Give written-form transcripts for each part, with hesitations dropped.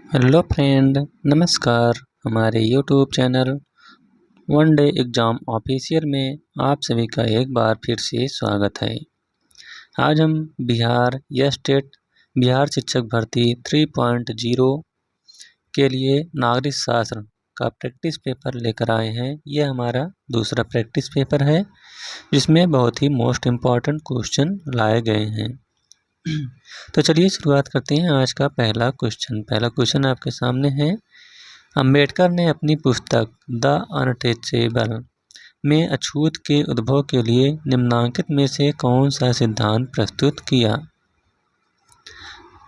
Hello friend, नमस्कार। हमारे YouTube channel one day exam official में आप सभी का एक बार फिर से स्वागत है। आज हम बिहार शिक्षक भर्ती 3.0 के लिए नागरिक शास्त्र का प्रैक्टिस पेपर लेकर आए हैं। यह हमारा दूसरा प्रैक्टिस पेपर है, जिसमें बहुत ही मोस्ट इम्पॉर्टेंट क्वेश्चन लाए गए हैं। तो चलिए शुरुआत करते हैं। आज का पहला क्वेश्चन आपके सामने है। अंबेडकर ने अपनी पुस्तक द अनटचेबल में अछूत के उद्भव के लिए निम्नलिखित में से कौन सा सिद्धांत प्रस्तुत किया?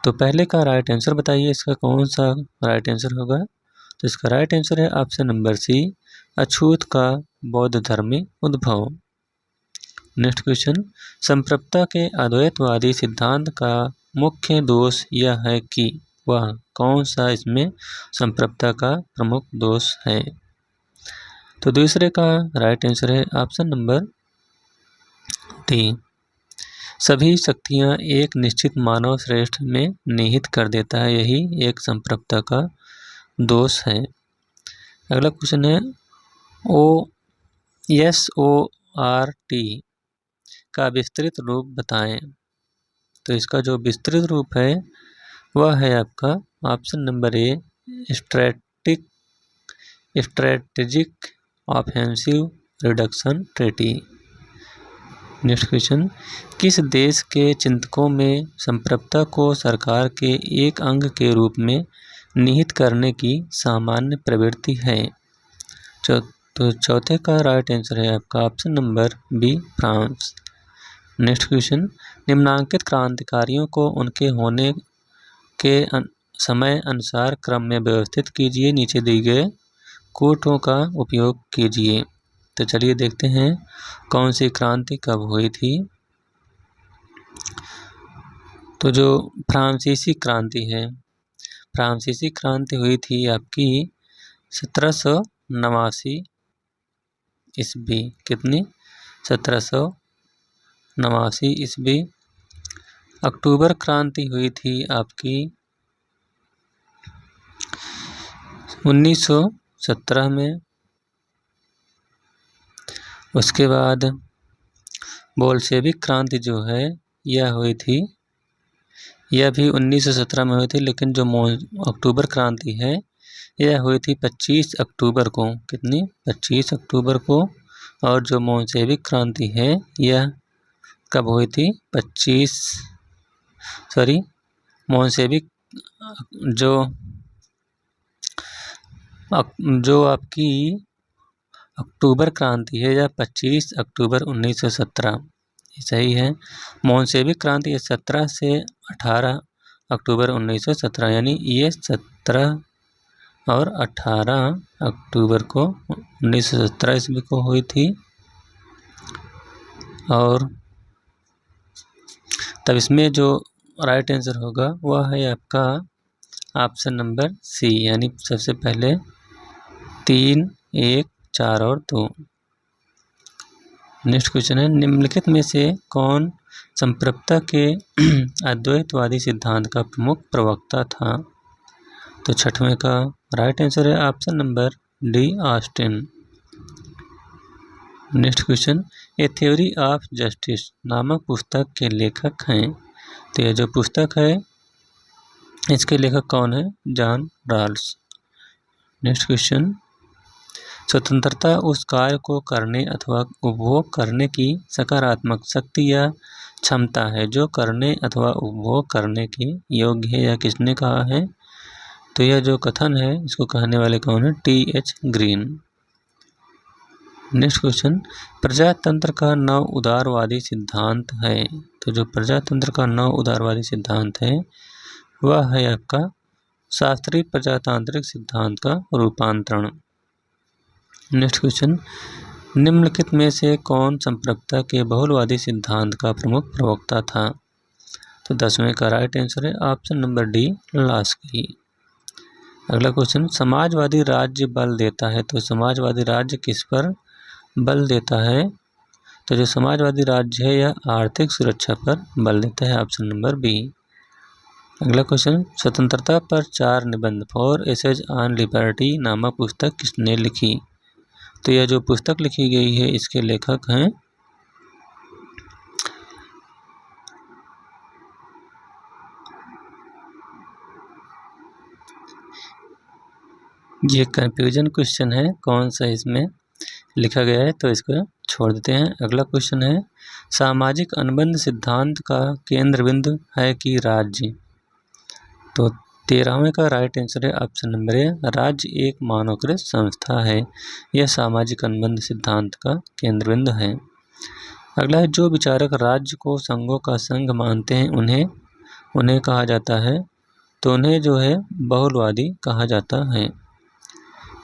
तो पहले का राइट आंसर बताइए, इसका कौन सा राइट आंसर होगा? तो इसका राइट आंसर है ऑप्शन नंबर सी, अछूत का बौद्ध धर्म में उद्भव। नेक्स्ट क्वेश्चन, संप्रभुता के अद्वैतवादी सिद्धांत का मुख्य दोष यह है कि वह कौन सा इसमें संप्रभुता का प्रमुख दोष है? तो दूसरे का राइट आंसर है ऑप्शन नंबर डी, सभी शक्तियां एक निश्चित मानव श्रेष्ठ में निहित कर देता है, यही एक संप्रभुता का दोष है। अगला क्वेश्चन है, SORT का विस्तृत रूप बताएं। तो इसका जो विस्तृत रूप है वह है आपका ऑप्शन नंबर ए, strategic offensive reduction treaty. Next question, किस देश के चिंतकों में संप्रभुता को सरकार के एक अंग के रूप में निहित करने की सामान्य प्रवृत्ति है? तो चौथे का राइट आंसर है आपका option number B, France. Next question, निम्नांकित क्रांतिकारियों को उनके होने के समय अनुसार क्रम में व्यवस्थित कीजिए, नीचे दिए गए कोटों का उपयोग कीजिए। तो चलिए देखते हैं कौन सी क्रांति कब हुई थी। तो जो फ्रांसीसी क्रांति है, फ्रांसीसी क्रांति हुई थी आपकी 1789 ईस्वी। कितनी? 1789 ईस्वी। अक्टूबर क्रांति हुई थी आपकी 1917 में। उसके बाद बोल्शेविक क्रांति जो है यह हुई थी, यह भी 1917 में हुई थी, लेकिन जो अक्टूबर क्रांति है यह हुई थी 25 अक्टूबर को। कितनी? 25 अक्टूबर को। और जो बोल्शेविक क्रांति है यह कब हुई थी? बोल्शेविक जो आपकी अक्टूबर क्रांति है यह 25 अक्टूबर 1917 सही है। बोल्शेविक क्रांति 17 से 18 अक्टूबर 1917, यानी ये 17 और 18 अक्टूबर को 1917 ईस्वी को हुई थी। और तब इसमें जो राइट आंसर होगा वह है आपका ऑप्शन नंबर सी, यानी सबसे पहले 3, 1, 4 और 2। नेक्स्ट क्वेश्चन है, निम्नलिखित में से कौन संप्रभुता के अद्वैतवादी सिद्धांत का प्रमुख प्रवक्ता था? तो छठवें का राइट आंसर है option number D, Austin. Next question, A theory of justice नामक पुस्तक के लेखक हैं। तो यह जो पुस्तक है इसके लेखक कौन है? John Rawls. नेक्स्ट क्वेश्चन, स्वतंत्रता उस कार्य को करने अथवा उपभोग करने की सकारात्मक शक्ति या क्षमता है जो करने अथवा उपभोग करने के योग्य है, या किसने कहा है? तो यह जो कथन है इसको कहने वाले कौन है? TH green. नेक्स्ट क्वेश्चन, प्रजातंत्र का नव उदारवादी सिद्धांत है। तो जो प्रजातंत्र का नव उदारवादी सिद्धांत है वह है आपका शास्त्रीय प्रजातांत्रिक सिद्धांत का रूपांतरण। नेक्स्ट क्वेश्चन, निम्नलिखित में से कौन संप्रभुता के बहुलवादी सिद्धांत का प्रमुख प्रवक्ता था? तो 10वें का राइट आंसर है ऑप्शन नंबर डी, लास्की। अगला क्वेश्चन, समाजवादी राज्य बल देता है। तो समाजवादी राज्य किस पर बल देता है? तो जो समाजवादी राज्य है यह आर्थिक सुरक्षा पर बल देता है, ऑप्शन नंबर बी। अगला क्वेश्चन, स्वतंत्रता पर 4 निबंध फॉर एसेज ऑन लिबर्टी नामक पुस्तक किसने लिखी? तो यह जो पुस्तक लिखी गई है इसके लेखक हैं ये कंफ्यूजन क्वेश्चन है, कौन सा इसमें लिखा गया है, तो इसको छोड़ देते हैं। अगला क्वेश्चन है, सामाजिक अनुबंध सिद्धांत का केंद्र बिंदु है कि राज्य? तो 13वें का राइट आंसर है ऑप्शन नंबर ए, राज्य एक मानवकृत संस्था है। यह सामाजिक अनुबंध सिद्धांत का केंद्र बिंदु है। अगला है, जो विचारक राज्य को संघों का संघ मानते हैं उन्हें कहा जाता है, तो उन्हें जो है बहुलवादी कहा जाता है।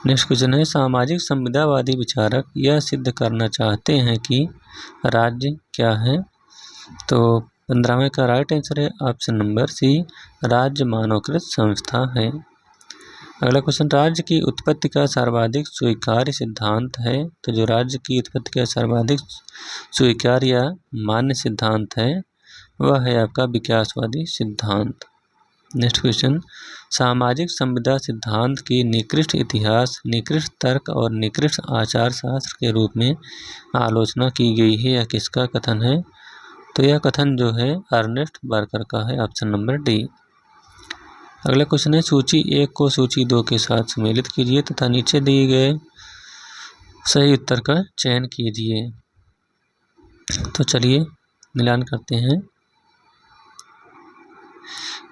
नेक्स्ट क्वेश्चन है, सामाजिक संविदावादी विचारक यह सिद्ध करना चाहते हैं कि राज्य क्या है? तो 15वें का राइट आंसर है ऑप्शन नंबर सी, राज्य मानवकृत संस्था है। अगला क्वेश्चन, राज्य की उत्पत्ति का सर्वाधिक स्वीकार्य सिद्धांत है? तो जो राज्य की उत्पत्ति का सर्वाधिक स्वीकार्य या मान्य सिद्धांत है वह है आपका विकासवादी सिद्धांत। नेक्स्ट क्वेश्चन, सामाजिक संविदा सिद्धांत की निकृष्ट इतिहास, निकृष्ट तर्क और निकृष्ट आचार शास्त्र के रूप में आलोचना की गई है, यह किसका कथन है? तो यह कथन जो है अर्नेस्ट बर्कर का है, ऑप्शन नंबर डी। अगला क्वेश्चन है, सूची 1 को सूची 2 के साथ सम्मिलित कीजिए तथा नीचे दिए गए सही उत्तर का चयन कीजिए। तो चलिए मिलान करते हैं।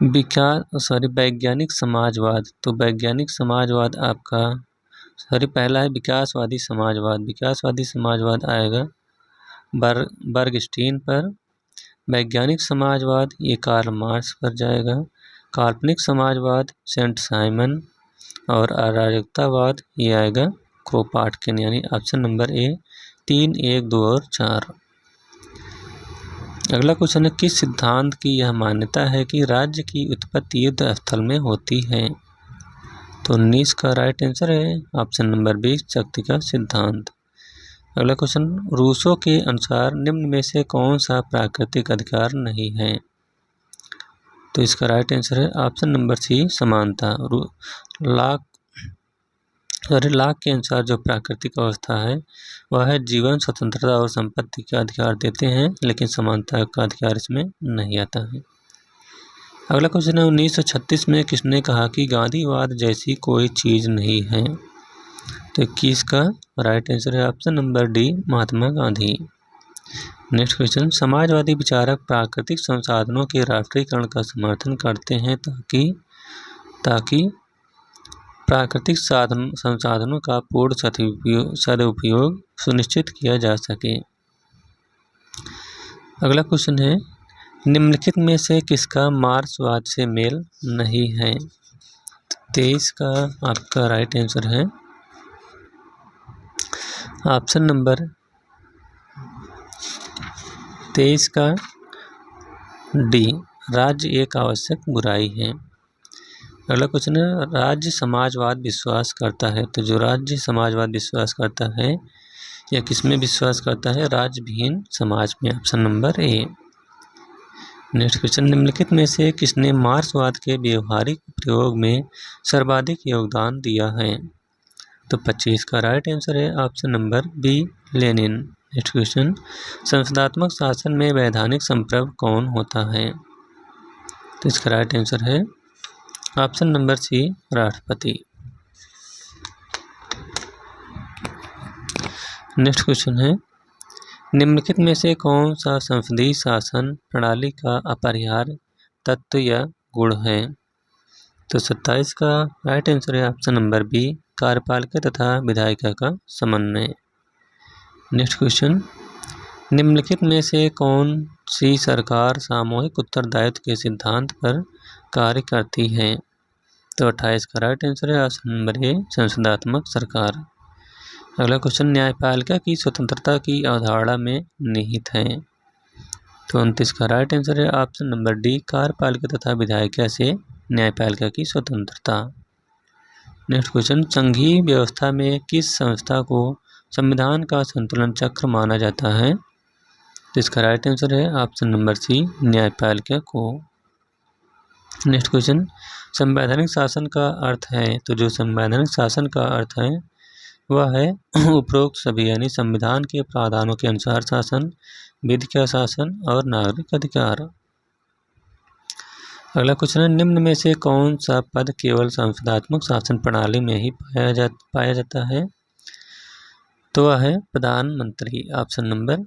वैज्ञानिक समाजवाद, तो वैज्ञानिक समाजवाद आपका पहला है विकासवादी समाजवाद। विकासवादी समाजवाद आएगा बर्गस्टीन पर। वैज्ञानिक समाजवाद ये कार्ल मार्क्स पर जाएगा। काल्पनिक समाजवाद सेंट साइमन। और अराजकतावाद ये आएगा क्रोपाटकिन, यानी ऑप्शन नंबर ए 3, 1, 2 और 4। अगला क्वेश्चन है, किस सिद्धांत की यह मान्यता है कि राज्य की उत्पत्ति युद्ध स्थल में होती है? तो 19 का राइट आंसर है ऑप्शन नंबर 20, शक्ति का सिद्धांत। अगला क्वेश्चन, रूसो के अनुसार निम्न में से कौन सा प्राकृतिक अधिकार नहीं है? तो इसका राइट आंसर है ऑप्शन नंबर सी, समानता। लाक के अनुसार जो प्राकृतिक अवस्था है वह है जीवन, स्वतंत्रता और संपत्ति का अधिकार देते हैं, लेकिन समानता का अधिकार इसमें नहीं आता है। अगला क्वेश्चन है, 1936 में किसने कहा कि गांधीवाद जैसी कोई चीज़ नहीं है? तो 21 का राइट आंसर है option number D, Mahatma Gandhi. Next question, Samajwadi विचारक प्राकृतिक संसाधनों के राष्ट्रीयकरण का समर्थन करते हैं ताकि प्राकृतिक संसाधनों का पूर्ण सदुपयोग सुनिश्चित किया जा सके। अगला क्वेश्चन है, निम्नलिखित में से किसका मार्क्सवाद से मेल नहीं है? 23 का आपका राइट आंसर है ऑप्शन नंबर 23 का डी, राज्य एक आवश्यक बुराई है। अगला क्वेश्चन है, राज्य समाजवाद विश्वास करता है? तो जो राज्य समाजवाद विश्वास करता है या किसमें विश्वास करता है? राज्य विहीन समाज में, ऑप्शन नंबर ए। नेक्स्ट क्वेश्चन, निम्नलिखित में से किसने मार्क्सवाद के व्यवहारिक प्रयोग में सर्वाधिक योगदान दिया है? तो 25 का राइट आंसर है option number B, Lenin. Next question, संसदात्मक शासन में वैधानिक संप्रभु कौन होता है? तो इसका राइट आंसर है ऑप्शन नंबर सी, राष्ट्रपति। नेक्स्ट क्वेश्चन है, निम्नलिखित में से कौन सा संसदीय शासन प्रणाली का अपरिहार्य तत्व या गुण है? तो 27 का राइट आंसर है ऑप्शन नंबर बी, कार्यपालिका तथा विधायिका का समन्वय। नेक्स्ट क्वेश्चन, निम्नलिखित में से कौन सी सरकार सामूहिक उत्तरदायित्व के सिद्धांत पर कार्य करती है? तो 28 का राइट आंसर है ऑप्शन नंबर ए, संसदात्मक सरकार। अगला क्वेश्चन, न्यायपालिका की स्वतंत्रता की अवधारणा में निहित है? तो 29 का राइट आंसर है ऑप्शन नंबर डी, कार्यपालिका तथा विधायिका से न्यायपालिका की स्वतंत्रता। नेक्स्ट क्वेश्चन, संघीय व्यवस्था में किस संस्था को संविधान का संतुलन चक्र माना जाता है? तो इसका राइट आंसर है ऑप्शन नंबर सी, न्यायपालिका को। नेक्स्ट क्वेश्चन, संवैधानिक शासन का अर्थ है, तो जो संवैधानिक शासन का अर्थ है वह है उपरोक्त सभी यानी संविधान के प्रावधानों के अनुसार शासन, विधि का शासन और नागरिक अधिकार। अगला क्वेश्चन है, निम्न में से कौन सा पद केवल संसदात्मक शासन प्रणाली में ही पाया जाता है, तो वह है प्रधानमंत्री, ऑप्शन नंबर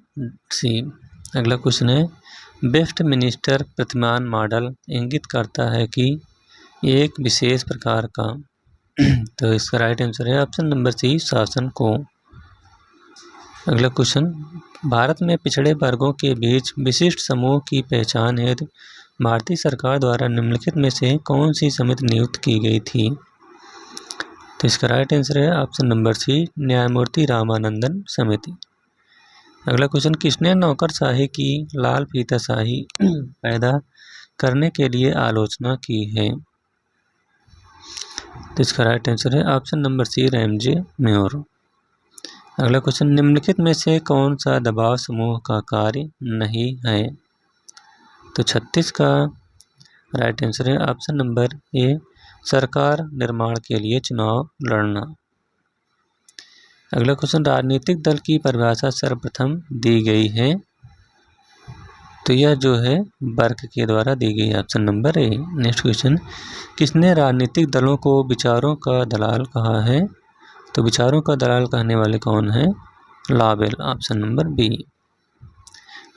सी। अगला क्वेश्चन है, वेस्टमिनिस्टर प्रतिमान मॉडल इंगित करता है कि एक विशेष प्रकार का तो इसका राइट आंसर है ऑप्शन नंबर सी, शासन को। अगला क्वेश्चन, भारत में पिछड़े वर्गों के बीच विशिष्ट समूह की पहचान हेतु भारतीय सरकार द्वारा निम्नलिखित में से कौन सी समिति नियुक्त की गई थी, तो इसका राइट आंसर है ऑप्शन नंबर सी, न्यायमूर्ति रामानंदन समिति। अगला क्वेश्चन, किसने नौकरशाही की लाल फीताशाही पैदा करने के लिए आलोचना की है, तो इसका राइट आंसर है option number C, Ramsay Muir. अगला क्वेश्चन, निम्नलिखित में से कौन सा दबाव समूह का कार्य नहीं है, तो 36 का राइट आंसर है ऑप्शन नंबर ए, सरकार निर्माण के लिए चुनाव लड़ना। अगला क्वेश्चन, राजनीतिक दल की परिभाषा सर्वप्रथम दी गई है, तो यह जो है बर्क के द्वारा दी गई, ऑप्शन नंबर ए। नेक्स्ट क्वेश्चन, किसने राजनीतिक दलों को विचारों का दलाल कहा है, तो विचारों का दलाल कहने वाले कौन है, Lovell, option number B.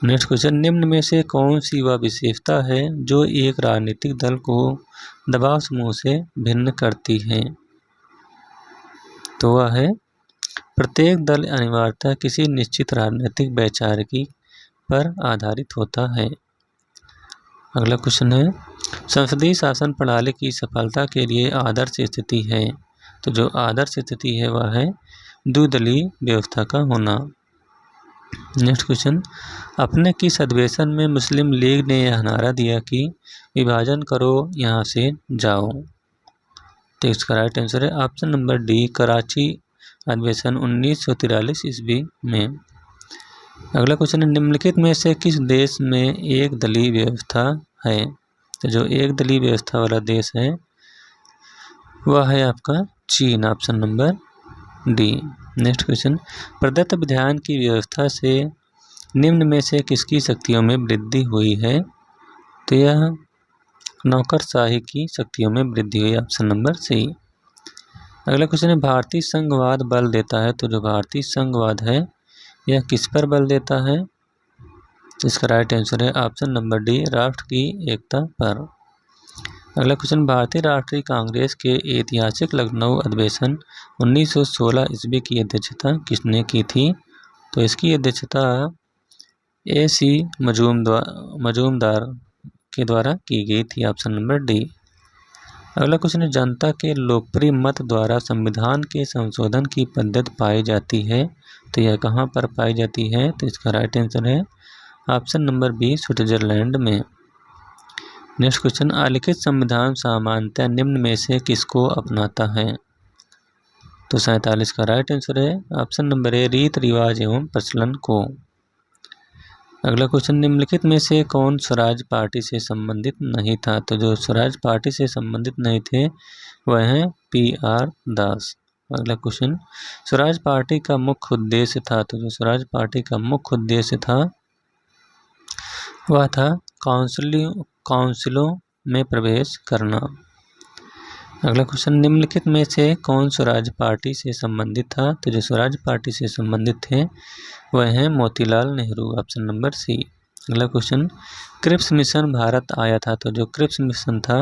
Next question, निम्न में से कौन सी वह विशेषता है जो एक राजनीतिक दल को दबाव समूह से भिन्न करती है, तो वह है प्रत्येक दल अनिवार्यतः किसी निश्चित राजनीतिक वैचारिकी पर आधारित होता है। अगला क्वेश्चन है, संसदीय शासन प्रणाली की सफलता के लिए आदर्श स्थिति है, तो जो आदर्श स्थिति है वह है द्विदलीय व्यवस्था का होना। नेक्स्ट क्वेश्चन, अपने किस अधिवेशन में मुस्लिम लीग ने यह नारा दिया कि विभाजन करो यहाँ से जाओ, तो इसका राइट आंसर है ऑप्शन नंबर डी, कराची अधिवेशन 1943 ईस्वी में। अगला क्वेश्चन है, निम्नलिखित में से किस देश में एक दलीय व्यवस्था है, तो जो एक दलीय व्यवस्था वाला देश है वह है आपका चीन, option number D. Next question, प्रदत्त विधान की व्यवस्था से निम्न में से किसकी शक्तियों में वृद्धि हुई है, तो यह नौकरशाही की शक्तियों में वृद्धि हुई, ऑप्शन नंबर सी। अगला क्वेश्चन है, भारतीय संघवाद बल देता है, तो जो भारतीय संघवाद है यह किस पर बल देता है, तो इसका राइट आंसर है ऑप्शन नंबर डी, राष्ट्र की एकता पर। अगला क्वेश्चन, भारतीय राष्ट्रीय कांग्रेस के ऐतिहासिक लखनऊ अधिवेशन 1916 ईस्वी की अध्यक्षता किसने की थी, तो इसकी अध्यक्षता AC मजूमदार के द्वारा की गई थी, ऑप्शन नंबर डी। अगला क्वेश्चन है, जनता के लोकप्रिय मत द्वारा संविधान के संशोधन की पद्धति पाई जाती है, तो यह कहाँ पर पाई जाती है, तो इसका राइट आंसर है ऑप्शन नंबर बी, स्विट्जरलैंड में। नेक्स्ट क्वेश्चन, आलिखित संविधान सामान्यतः निम्न में से किसको अपनाता है, तो 47 का राइट आंसर है ऑप्शन नंबर ए, रीत रिवाज एवं प्रचलन को। अगला क्वेश्चन, निम्नलिखित में से कौन स्वराज पार्टी से संबंधित नहीं था, तो जो स्वराज पार्टी से संबंधित नहीं थे वह हैं PR दास। अगला क्वेश्चन, स्वराज पार्टी का मुख्य उद्देश्य था, तो जो स्वराज पार्टी का मुख्य उद्देश्य था वह था काउंसिलों में प्रवेश करना। अगला क्वेश्चन, निम्नलिखित में से कौन स्वराज पार्टी से संबंधित था, तो जो स्वराज पार्टी से संबंधित थे वह हैं Motilal Nehru, option number C. अगला क्वेश्चन, क्रिप्स मिशन भारत आया था, तो जो क्रिप्स मिशन था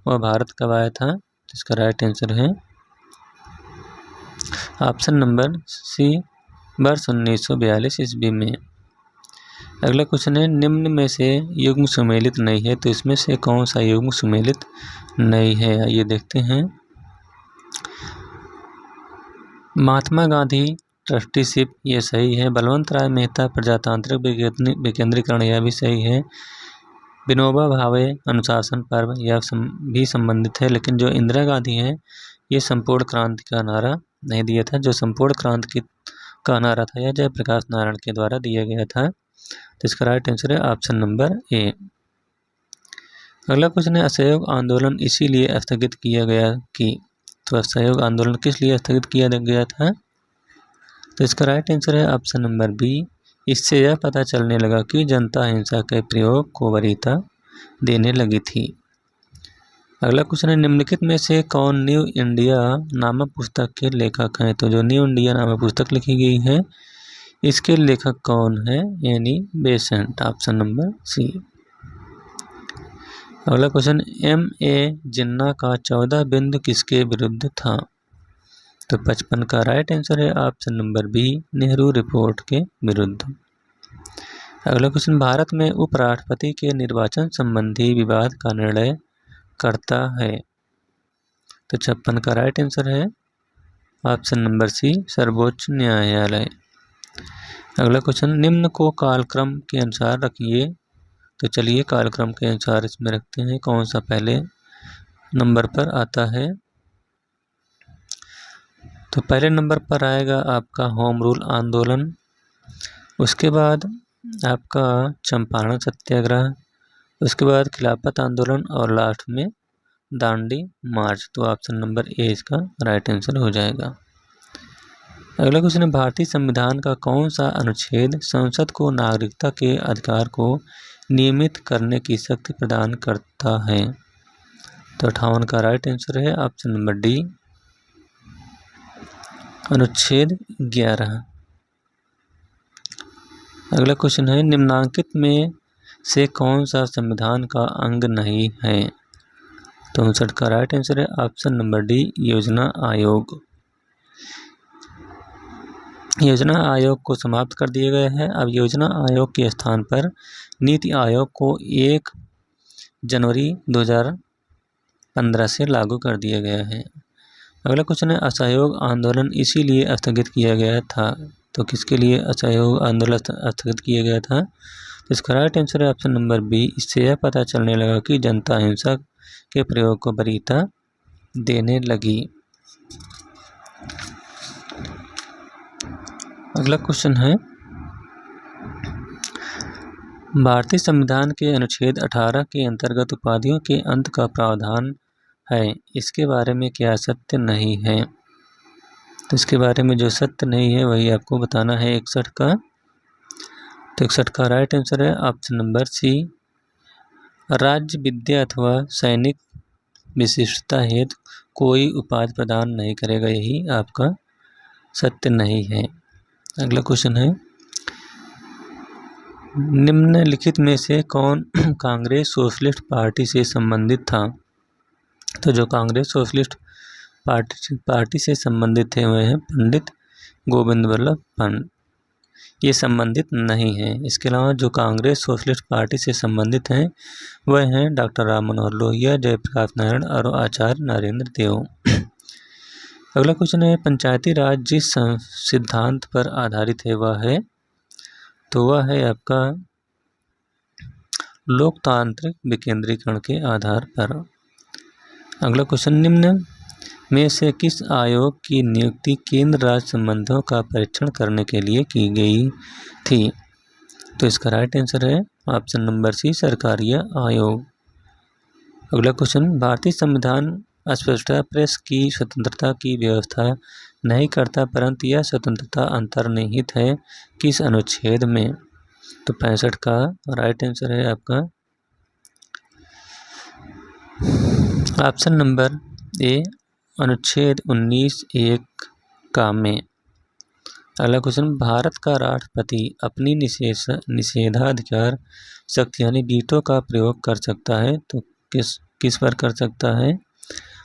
वह भारत कब आया था, तो इसका राइट आंसर है ऑप्शन नंबर सी, वर्ष 1942 ईस्वी में। अगला क्वेश्चन है, निम्न में से युग्म सुमेलित नहीं है, तो इसमें से कौन सा युग्म सुमेलित नहीं है, ये देखते हैं। महात्मा गांधी ट्रस्टीशिप, ये सही है। बलवंत राय मेहता प्रजातांत्रिक विकेंद्रीकरण, यह भी सही है। विनोबा भावे अनुशासन पर्व, यह भी संबंधित है। लेकिन जो इंदिरा गांधी है ये संपूर्ण क्रांति का नारा नहीं दिया था। जो संपूर्ण क्रांति का नारा था यह जयप्रकाश नारायण के द्वारा दिया गया था। तो इसका राइट आंसर है ऑप्शन नंबर ए। अगला क्वेश्चन है असहयोग आंदोलन इसीलिए स्थगित किया गया कि, तो असहयोग आंदोलन किस लिए स्थगित किया गया था? तो इसका राइट आंसर है ऑप्शन नंबर बी, इससे यह पता चलने लगा कि जनता हिंसा के प्रयोग को वरीयता देने लगी थी। अगला क्वेश्चन है निम्नलिखित में से कौन न्यू इंडिया नामक पुस्तक के लेखक हैं? तो जो न्यू इंडिया नामक पुस्तक लिखी गई है इसके लेखक कौन है? यानी बेसेंट, ऑप्शन नंबर सी। अगला क्वेश्चन M.A. जिन्ना का 14 बिंदु किसके विरुद्ध था? तो 55 का राइट आंसर है option number B, Nehru report के विरुद्ध। अगला क्वेश्चन भारत में उपराष्ट्रपति के निर्वाचन संबंधी विवाद का निर्णय करता है? तो 56 का राइट आंसर है ऑप्शन नंबर सी, सर्वोच्च न्यायालय। अगला क्वेश्चन निम्न को कालक्रम के अनुसार रखिए। तो चलिए कालक्रम के अनुसार इसमें रखते हैं, कौन सा पहले नंबर पर आता है। तो पहले नंबर पर आएगा आपका होम रूल आंदोलन, उसके बाद आपका चंपारण सत्याग्रह, उसके बाद खिलाफत आंदोलन और लास्ट में दांडी मार्च। तो ऑप्शन नंबर ए इसका राइट आंसर हो जाएगा। अगला क्वेश्चन है भारतीय संविधान का कौन सा अनुच्छेद संसद को नागरिकता के अधिकार को नियमित करने की शक्ति प्रदान करता है? तो 58 का राइट आंसर है ऑप्शन नंबर डी, अनुच्छेद 11। अगला क्वेश्चन है निम्नांकित में से कौन सा संविधान का अंग नहीं है? तो 59 का राइट आंसर है ऑप्शन नंबर डी, योजना आयोग। योजना आयोग को समाप्त कर दिया गया है। अब योजना आयोग के स्थान पर नीति आयोग को 1 जनवरी 2015 से लागू कर दिया गया है। अगला क्वेश्चन है असहयोग आंदोलन इसीलिए स्थगित किया गया था? तो किसके लिए असहयोग आंदोलन स्थगित किया गया था? तो इसका राइट आंसर है ऑप्शन नंबर बी, इससे यह पता चलने लगा कि जनता हिंसा के प्रयोग को वरीयता देने लगी। अगला क्वेश्चन है भारतीय संविधान के अनुच्छेद 18 के अंतर्गत उपाधियों के अंत का प्रावधान है, इसके बारे में क्या सत्य नहीं है? तो इसके बारे में जो सत्य नहीं है वही आपको बताना है 61 का। तो 61 का राइट आंसर है ऑप्शन नंबर सी, राज्य विद्या अथवा सैनिक विशिष्टता हेतु कोई उपाधि प्रदान नहीं करेगा, यही आपका सत्य नहीं है। अगला क्वेश्चन है निम्नलिखित में से कौन कांग्रेस सोशलिस्ट पार्टी से संबंधित था? तो जो कांग्रेस सोशलिस्ट पार्टी से संबंधित थे वह हैं पंडित गोविंद वल्लभ पंत, ये संबंधित नहीं है। इसके अलावा जो कांग्रेस सोशलिस्ट पार्टी से संबंधित हैं वह हैं डॉक्टर राम मनोहर लोहिया, जयप्रकाश नारायण और आचार्य नरेंद्र देव। अगला क्वेश्चन है पंचायती राज जिस सिद्धांत पर आधारित है वह है? तो वह है आपका लोकतांत्रिक विकेंद्रीकरण के आधार पर। अगला क्वेश्चन निम्न में से किस आयोग की नियुक्ति केंद्र राज्य संबंधों का परीक्षण करने के लिए की गई थी? तो इसका राइट आंसर है ऑप्शन नंबर सी, सरकारीय आयोग। अगला क्वेश्चन भारतीय संविधान अस्पष्टता प्रेस की स्वतंत्रता की व्यवस्था नहीं करता, परंतु यह स्वतंत्रता अंतर्निहित है किस अनुच्छेद में? तो 65 का राइट आंसर है आपका ऑप्शन नंबर ए, अनुच्छेद 19(1) का में। अगला क्वेश्चन भारत का राष्ट्रपति अपनी निषेधाधिकार शक्ति यानी वीटो का प्रयोग कर सकता है, तो किस पर कर सकता है?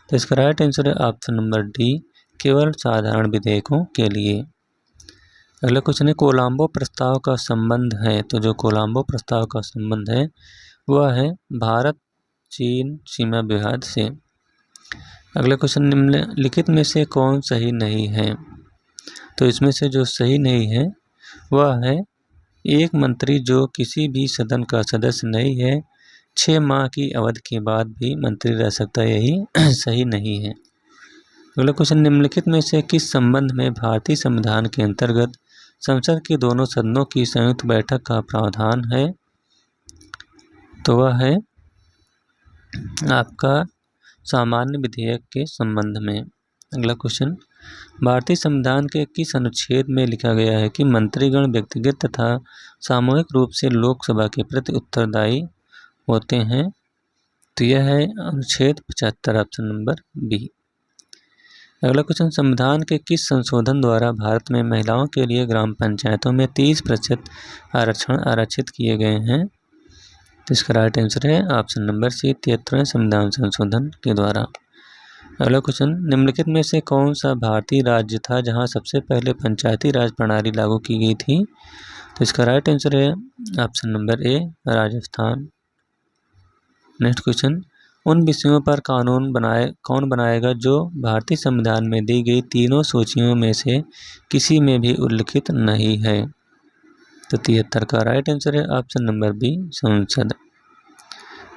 तो इसका राइट आंसर है ऑप्शन नंबर डी, केवल साधारण विधेयकों के लिए। अगला क्वेश्चन है कोलंबो प्रस्ताव का संबंध है? तो जो कोलंबो प्रस्ताव का संबंध है वह है भारत चीन सीमा विवाद से। अगला क्वेश्चन निम्नलिखित में से कौन सही नहीं है? तो इसमें से जो सही नहीं है वह है एक मंत्री जो किसी भी सदन का सदस्य नहीं है 6 माह की अवधि के बाद भी मंत्री रह सकता है, यही सही नहीं है। अगला क्वेश्चन निम्नलिखित में से किस संबंध में भारतीय संविधान के अंतर्गत संसद के दोनों सदनों की संयुक्त बैठक का प्रावधान है? तो वह है आपका सामान्य विधेयक के संबंध में। अगला क्वेश्चन, भारतीय संविधान के किस अनुच्छेद में लिखा गया है कि मंत्रीगण व्यक्तिगत तथा सामूहिक रूप से लोकसभा के प्रति उत्तरदायी होते हैं? तो यह है अनुच्छेद 75, ऑप्शन नंबर बी। अगला क्वेश्चन, संविधान के किस संशोधन द्वारा भारत में महिलाओं के लिए ग्राम पंचायतों में 30% आरक्षण आरक्षित किए गए हैं? तो इसका राइट आंसर है ऑप्शन नंबर सी, 73वें संविधान संशोधन के द्वारा। अगला क्वेश्चन, निम्नलिखित में से कौन सा भारतीय राज्य था जहां सबसे पहले पंचायती राज प्रणाली लागू की गई थी? तो इसका राइट आंसर है ऑप्शन नंबर ए, राजस्थान। नेक्स्ट क्वेश्चन, उन विषयों पर कानून कौन बनाएगा जो भारतीय संविधान में दी गई तीनों सूचियों में से किसी में भी उल्लिखित नहीं है? तो 73 का राइट आंसर है ऑप्शन नंबर बी, संसद।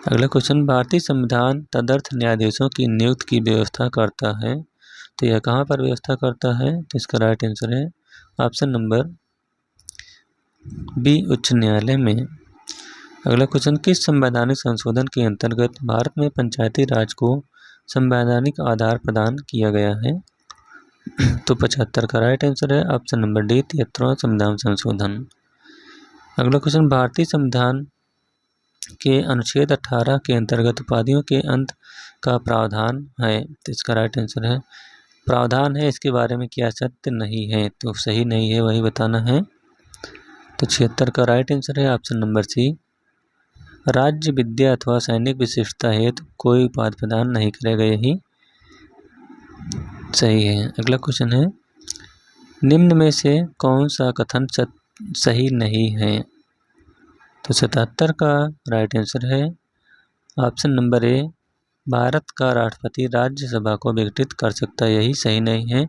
अगला क्वेश्चन, भारतीय संविधान तदर्थ न्यायाधीशों की नियुक्ति की व्यवस्था करता है, तो यह कहाँ पर व्यवस्था करता है? तो इसका राइट आंसर है ऑप्शन नंबर बी, उच्च न्यायालय में। अगला क्वेश्चन, किस संवैधानिक संशोधन के अंतर्गत भारत में पंचायती राज को संवैधानिक आधार प्रदान किया गया है? तो 75 का राइट आंसर है ऑप्शन नंबर डी, 73वां संविधान संशोधन। अगला क्वेश्चन, भारतीय संविधान के अनुच्छेद 18 के अंतर्गत उपाधियों के अंत का प्रावधान है, तो इसका राइट आंसर है प्रावधान है, इसके बारे में क्या सत्य नहीं है? तो सही नहीं है, वही बताना है। तो 76 का राइट आंसर है ऑप्शन नंबर सी, राज्य विद्या अथवा सैनिक विशिष्टता हेतु कोई उपाधि प्रदान नहीं करेगा, यही सही है। अगला क्वेश्चन है, निम्न में से कौन सा कथन सही नहीं है? तो 77 का राइट आंसर है ऑप्शन नंबर ए, भारत का राष्ट्रपति राज्यसभा को विघटित कर सकता है, यही सही नहीं है।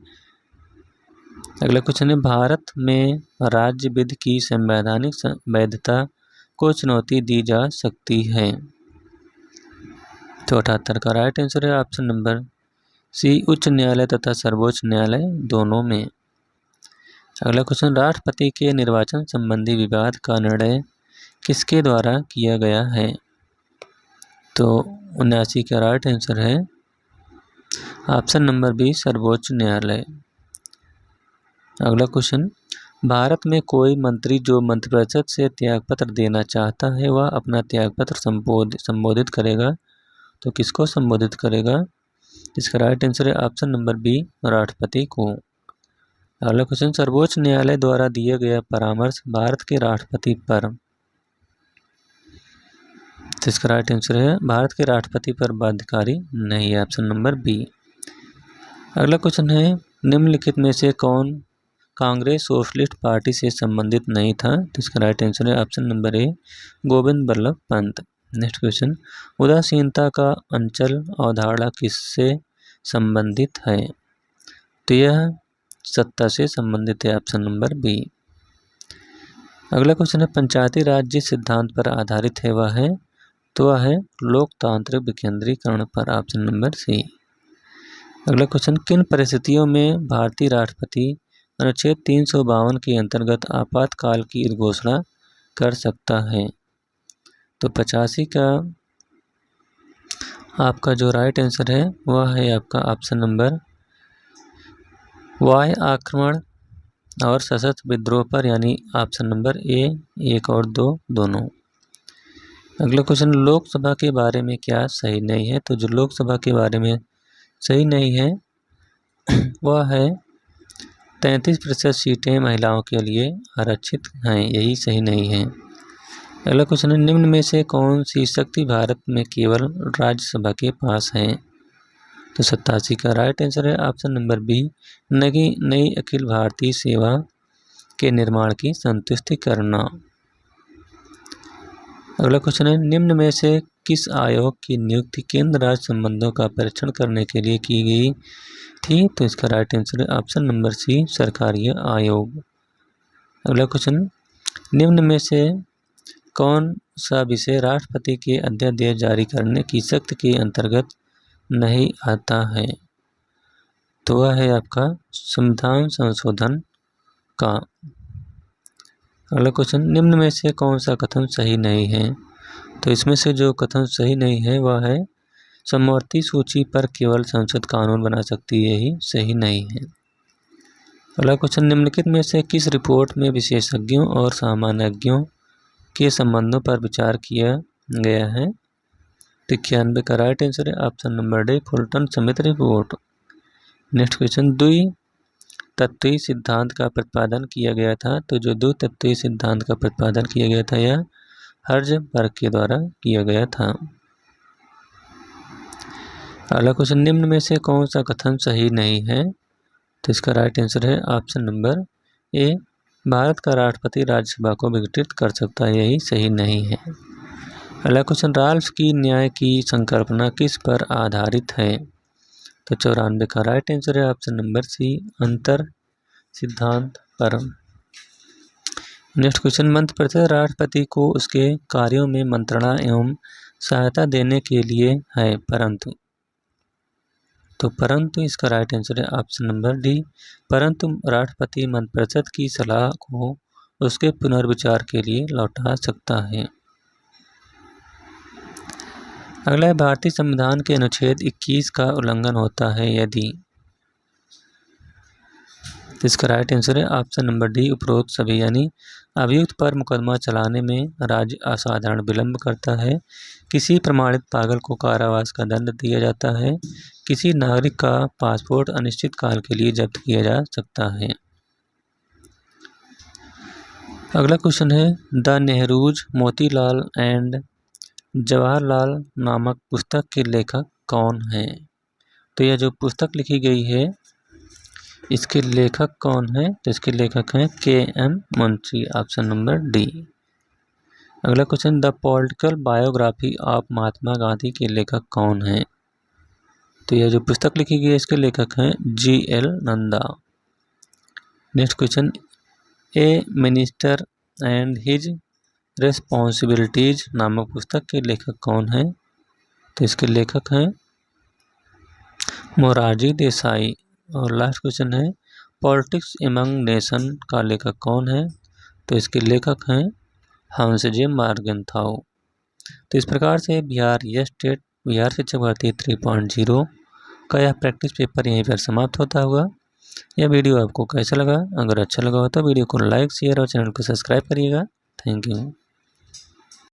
अगला क्वेश्चन है, भारत में राज्य विधि की संवैधानिक वैधता को चुनौती दी जा सकती है? तो 78 का राइट आंसर है ऑप्शन नंबर सी, उच्च न्यायालय तथा सर्वोच्च न्यायालय दोनों में। अगला क्वेश्चन, राष्ट्रपति के निर्वाचन संबंधी विवाद का निर्णय किसके द्वारा किया गया है? तो 79 का राइट आंसर है ऑप्शन नंबर बी, सर्वोच्च न्यायालय। अगला क्वेश्चन, भारत में कोई मंत्री जो मंत्रिपरिषद से त्यागपत्र देना चाहता है वह अपना त्यागपत्र संबोधित करेगा, तो किसको संबोधित करेगा? इसका राइट आंसर है ऑप्शन नंबर बी, राष्ट्रपति को। अगला क्वेश्चन, सर्वोच्च न्यायालय द्वारा दिया गया परामर्श भारत के राष्ट्रपति पर, तो इसका राइट आंसर है भारत के राष्ट्रपति पर बाध्यकारी नहीं है, ऑप्शन नंबर बी। अगला क्वेश्चन है, निम्नलिखित में से कौन कांग्रेस सोशलिस्ट पार्टी से संबंधित नहीं था? तो इसका राइट आंसर है option number A, Govind Ballabh Pant. Next question, उदासीनता का अंचल अवधारणा किससे संबंधित है? तो यह सत्ता से संबंधित है, ऑप्शन नंबर बी। अगला क्वेश्चन है, पंचायती राज जिस सिद्धांत पर आधारित है वह है, तो वह है लोकतांत्रिक विकेंद्रीकरण पर, ऑप्शन नंबर सी। अगला क्वेश्चन, किन परिस्थितियों में भारतीय राष्ट्रपति अनुच्छेद 352 के अंतर्गत आपातकाल की घोषणा कर सकता है? तो 85 का आपका जो राइट आंसर है वह है आपका ऑप्शन नंबर वाय, आक्रमण और सशस्त्र विद्रोह पर, यानी ऑप्शन नंबर ए, 1 और 2 दोनों। अगला क्वेश्चन, लोकसभा के बारे में क्या सही नहीं है? तो जो लोकसभा के बारे में सही नहीं है वह है 33% सीटें महिलाओं के लिए आरक्षित हैं, यही सही नहीं है। अगला क्वेश्चन है, निम्न में से कौन सी शक्ति भारत में केवल राज्यसभा के पास है? तो 87 का राइट आंसर है ऑप्शन नंबर बी, नई अखिल भारतीय सेवा के निर्माण की संतुष्टि करना। अगला क्वेश्चन है, निम्न में से किस आयोग की नियुक्ति केंद्र राज्य संबंधों का परीक्षण करने के लिए की गई थी? तो इसका राइट आंसर है ऑप्शन नंबर सी, सरकारीय आयोग। अगला क्वेश्चन, निम्न में से कौन सा विषय राष्ट्रपति के अध्यादेश जारी करने की शक्ति के अंतर्गत नहीं आता है? तो वह है आपका संविधान संशोधन का। अगला क्वेश्चन, निम्न में से कौन सा कथन सही नहीं है? तो इसमें से जो कथन सही नहीं है वह है समवर्ती सूची पर केवल संसद कानून बना सकती है, यही सही नहीं है। अगला क्वेश्चन, निम्नलिखित में से किस रिपोर्ट में विशेषज्ञों और सामान्यज्ञों के संबंधों पर विचार किया गया है? 91 का राइट आंसर है ऑप्शन नंबर डी, फुलटन समिति रिपोर्ट। नेक्स्ट क्वेश्चन, द्वितत्वीय सिद्धांत का प्रतिपादन किया गया था। तो जो द्वितत्वीय सिद्धांत का प्रतिपादन किया गया था यह हर्ज़बर्ग के द्वारा किया गया था। अगला क्वेश्चन, निम्न में से कौन सा कथन सही नहीं है? तो इसका राइट आंसर है ऑप्शन नंबर ए, भारत का राष्ट्रपति राज्यसभा को विघटित कर सकता है, यही सही नहीं है। अगला क्वेश्चन, राल्फ की न्याय की संकल्पना किस पर आधारित है? तो 94 का राइट आंसर है ऑप्शन नंबर सी, अंतर सिद्धांत पर। नेक्स्ट क्वेश्चन, मध्य प्रदेश राष्ट्रपति को उसके कार्यों में मंत्रणा एवं सहायता देने के लिए है, परंतु इसका राइट आंसर है ऑप्शन नंबर डी, परंतु राष्ट्रपति मंत्रिपरिषद की सलाह को उसके पुनर्विचार के लिए लौटा सकता है। अगला है, भारतीय संविधान के अनुच्छेद 21 का उल्लंघन होता है यदि। तो इसका राइट आंसर है ऑप्शन नंबर डी, उपरोक्त सभी, यानी अभियुक्त पर मुकदमा चलाने में राज्य असाधारण विलंब करता है, किसी प्रमाणित पागल को कारावास का दंड दिया जाता है, किसी नागरिक का पासपोर्ट अनिश्चित काल के लिए जब्त किया जा सकता है। अगला क्वेश्चन है, द नेहरूज मोतीलाल एंड जवाहरलाल नामक पुस्तक के लेखक कौन है? तो यह जो पुस्तक लिखी गई है इसके लेखक कौन है? तो इसके लेखक हैं K M. Munshi, option number D. अगला question, the political biography of Mahatma Gandhi के लेखक कौन है? तो यह जो पुस्तक लिखी गई है इसके लेखक हैं G L. Nanda. Next question, a minister and his responsibilities नामक पुस्तक के लेखक कौन है? तो इसके लेखक हैं मोरारजी देसाई। और लास्ट क्वेश्चन है, पॉलिटिक्स एमंग नेशन का लेखक कौन है? तो इसके लेखक हैं हंसजे मार्गेंथाउ। तो इस प्रकार से बिहार शिक्षक भर्ती 3.0 का यह प्रैक्टिस पेपर यहीं पर समाप्त होता हुआ। यह वीडियो आपको कैसा लगा? अगर अच्छा लगा हो तो वीडियो को लाइक, शेयर और चैनल को सब्सक्राइब करिएगा। Thank you.